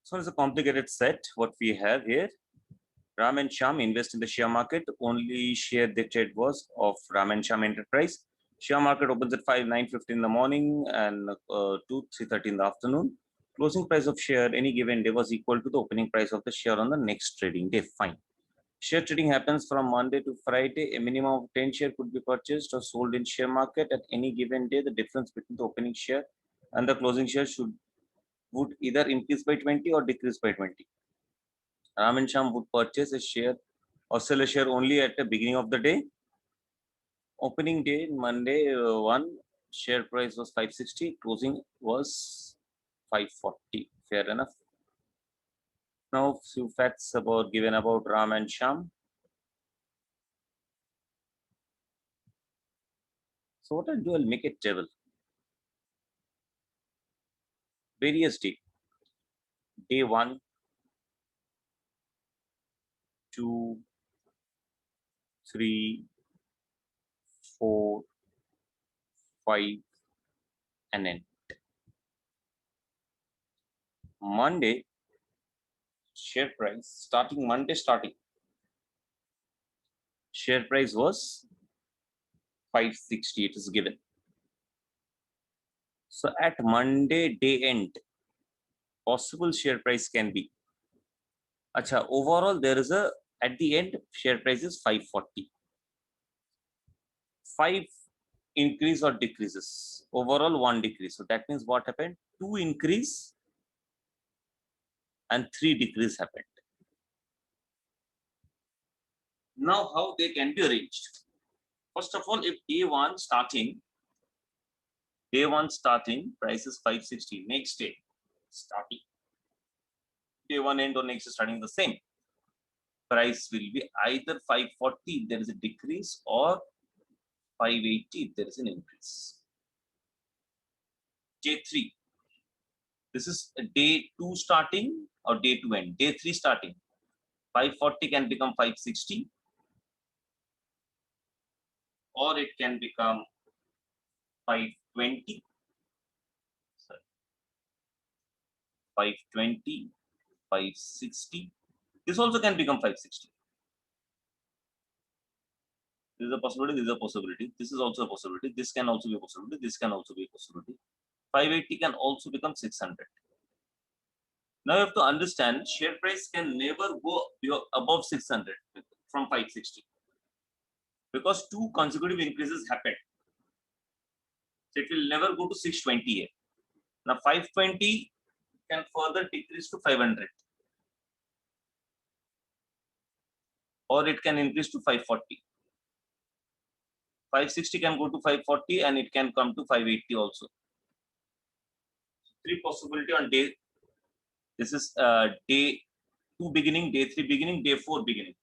So it's a complicated set. What we have here, Ram and Shyam invest in the share market. Only share they trade was of Ram and Shyam Enterprise. Share market opens at 9:50 in the morning and to 3:30 in the afternoon. Closing price of share any given day was equal to the opening price of the share on the next trading day. Fine. Share trading happens from Monday to Friday. A minimum of 10 shares could be purchased or sold in share market at any given day. The difference between the opening share and the closing share would either increase by 20 or decrease by 20. Ram and Shyam would purchase a share or sell a share only at the beginning of the day. Opening day, Monday 1, share price was 560, closing was 540. Fair enough. Now, few facts given about Ram and Shyam. So what I'll do, I'll make a table. Various day. Day 1, 2, 3, 4, 5, and end. Monday, share price, Monday starting. Share price was 560, it is given. So at Monday day end, possible share price can be. Acha, overall there is at the end, share price is 540. 5 increase or decreases. Overall 1 decrease. So that means what happened? 2 increase and 3 decrease happened. Now how they can be arranged? First of all, if day 1 starting, price is 560. Next day starting, day 1 end or next starting the same. Price will be either 540 if there is a decrease or 580 if there is an increase. Day 3. This is day 2 starting or day 2 end. Day 3 starting. 540 can become 560 or it can become 520. 520, 560. This also can become 560. This is a possibility, this is a possibility. This is also a possibility. This can also be a possibility. This can also be a possibility. 580 can also become 600. Now you have to understand, share price can never go above 600 from 560 because 2 consecutive increases happened. So it will never go to 620 here. Now 520 can further decrease to 500 or it can increase to 540. 560 can go to 540 and it can come to 580 also. 3 possibility on day. This is day 2 beginning, day 3 beginning, day 4 beginning.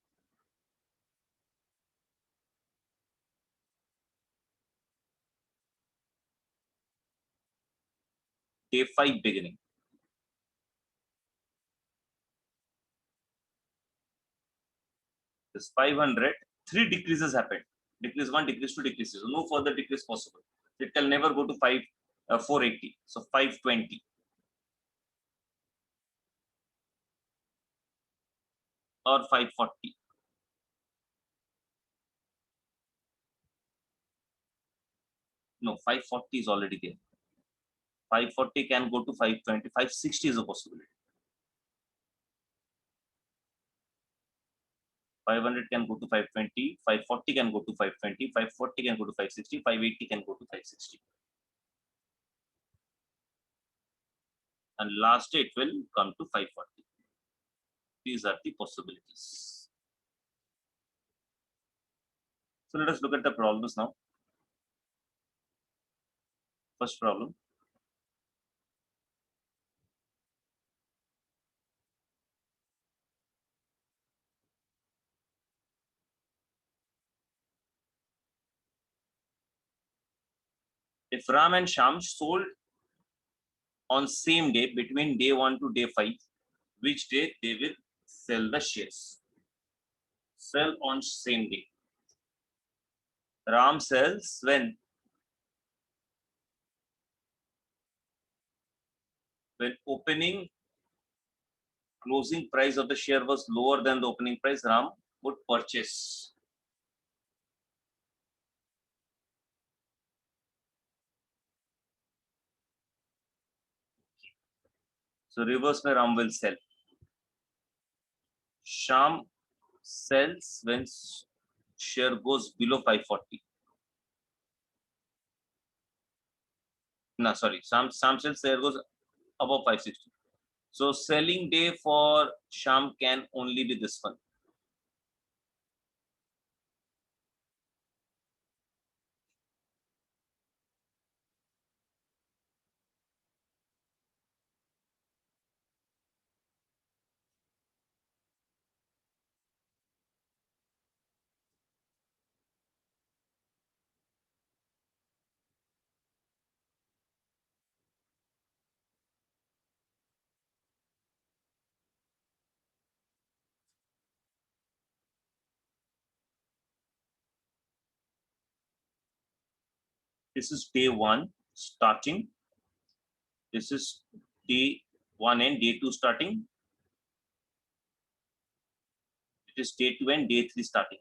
Day 5 beginning. This 500, 3 decreases happened. Decrease 1, decrease 2, decreases. So no further decrease possible. It can never go to 480. So 520. Or 540. No, 540 is already there. 540 can go to 520. 560 is a possibility. 500 can go to 520. 540 can go to 520. 540 can go to 560. 580 can go to 560. And last day it will come to 540. These are the possibilities. So let us look at the problems now. First problem. If Ram and Sham sold on same day between day 1 to day 5, which day they will sell the shares? Sell on same day. Ram sells when? When opening closing price of the share was lower than the opening price, Ram would purchase. So reverse mein Ram will sell. Sham sells when share goes below 540. No, sorry. Sham sells share goes above 560. So selling day for Sham can only be this one. This is day one starting. This is day one and day two starting. It is day two and day three starting.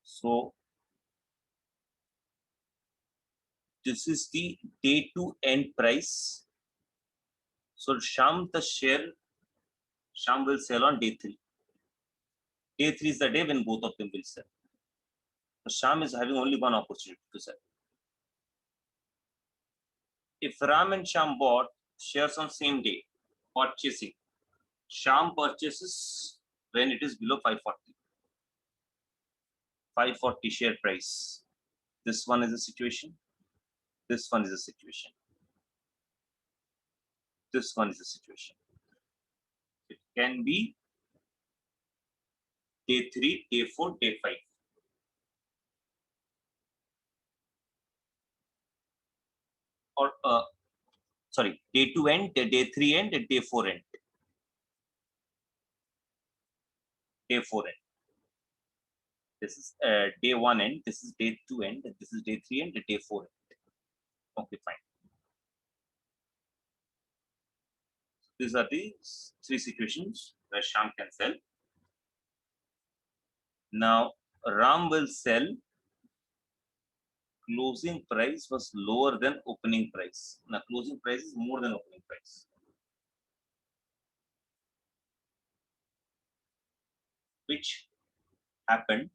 So this is the day two end price. So Sham will sell on day three. Day three is the day when both of them will sell. So Sham is having only one opportunity to sell. If Ram and Sham bought shares on same day, purchasing, Sham purchases when it is below 540. 540 share price. This one is a situation. This one is a situation. This one is a situation. It can be day 3, day 4, day 5. Or sorry, day 2 end, day 3 end, day 4 end. Day 4 end. This is day 1 end, this is day 2 end, this is day 3 end, day 4 end. Okay, fine. These are the 3 situations where Sham can sell. Now, Ram will sell. Closing price was lower than opening price. Now, closing price is more than opening price. Which happened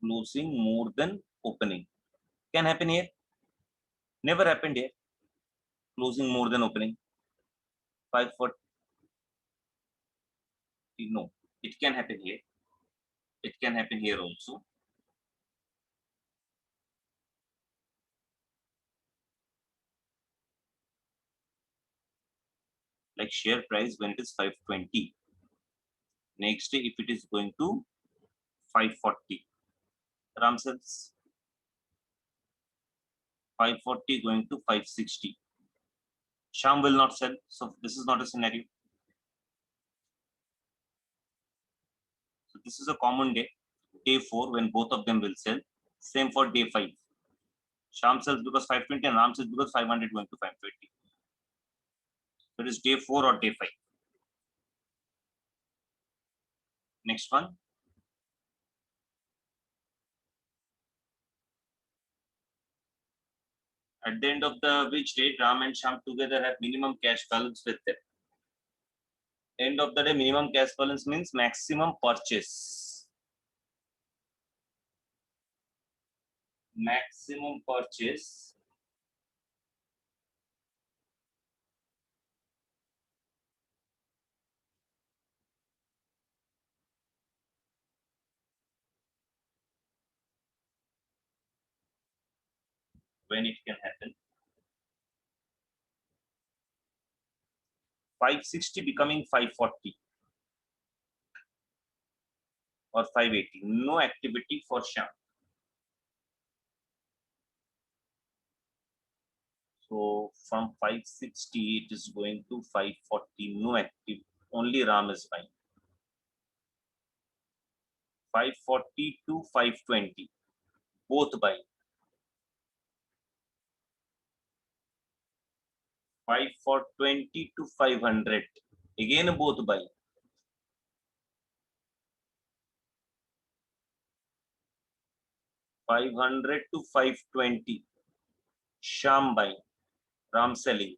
closing more than opening. Can happen here. Never happened here. Closing more than opening. 540. No, it can happen here. It can happen here also. Like share price when it is 520. Next day, if it is going to 540, Ram sells. 540 going to 560. Sham will not sell. So this is not a scenario. So this is a common day. Day 4 when both of them will sell. Same for day 5. Sham sells because 520 and Ram sells because 500 going to 520. So it is day 4 or day 5. Next one. At the end of the which day Ram and Sham together have minimum cash balance with them. End of the day, minimum cash balance means maximum purchase. Maximum purchase when it can happen. 560 becoming 540 or 580. No activity for Sham. So from 560, it is going to 540. No active. Only Ram is buying. 540 to 520. Both buying. 520 to 500. Again, both buying. 500 to 520. Sham buying. Ram selling.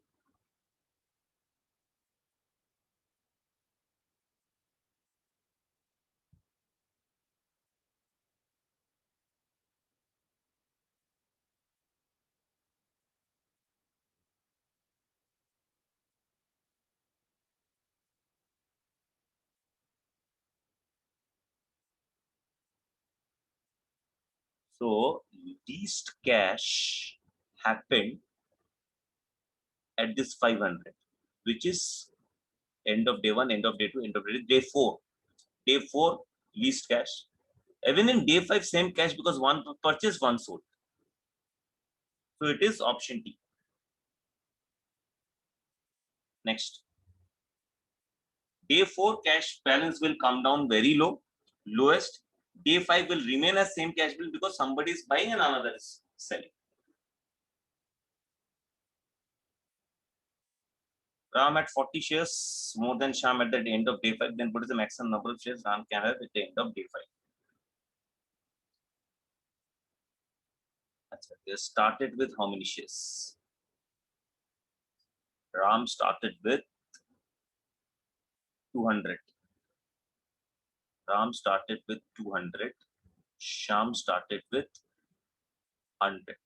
So least cash happened at this 500, which is end of day 1, end of day 2, end of day 4. Day 4, least cash. Even in day 5, same cash because one purchase, one sold. So it is option T. Next. Day 4 cash balance will come down very low, lowest. Day 5 will remain as same cash balance because somebody is buying and another is selling. Ram at 40 shares, more than Sham at the end of day 5. Then what is the maximum number of shares Ram can have at the end of day 5? That's right. They started with how many shares? Ram started with 200. Ram started with 200. Sham started with 100.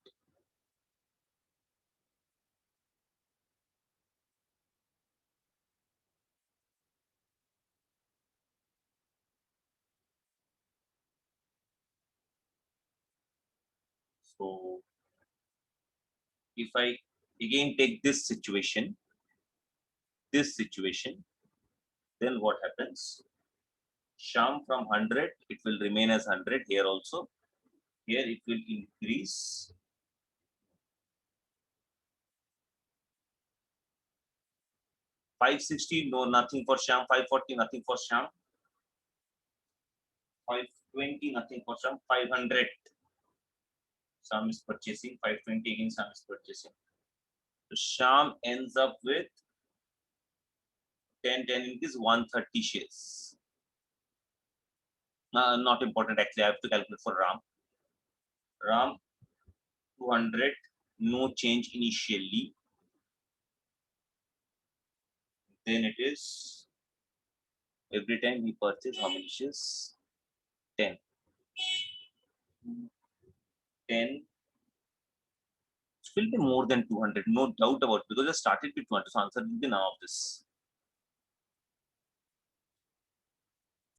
So if I again take this situation, then what happens? Sham from 100, it will remain as 100 here also. Here it will increase. 560, no, nothing for Sham. 540, nothing for Sham. 520, nothing for Sham. 500, Sham is purchasing. 520 again, Sham is purchasing. So Sham ends up with 10 increase 130 shares. Not important actually. I have to calculate for Ram. Ram 200, no change initially. Then it is every time we purchase how many shares? 10. 10. It will be more than 200, no doubt about it, because I started with 200. So answer will be now of this.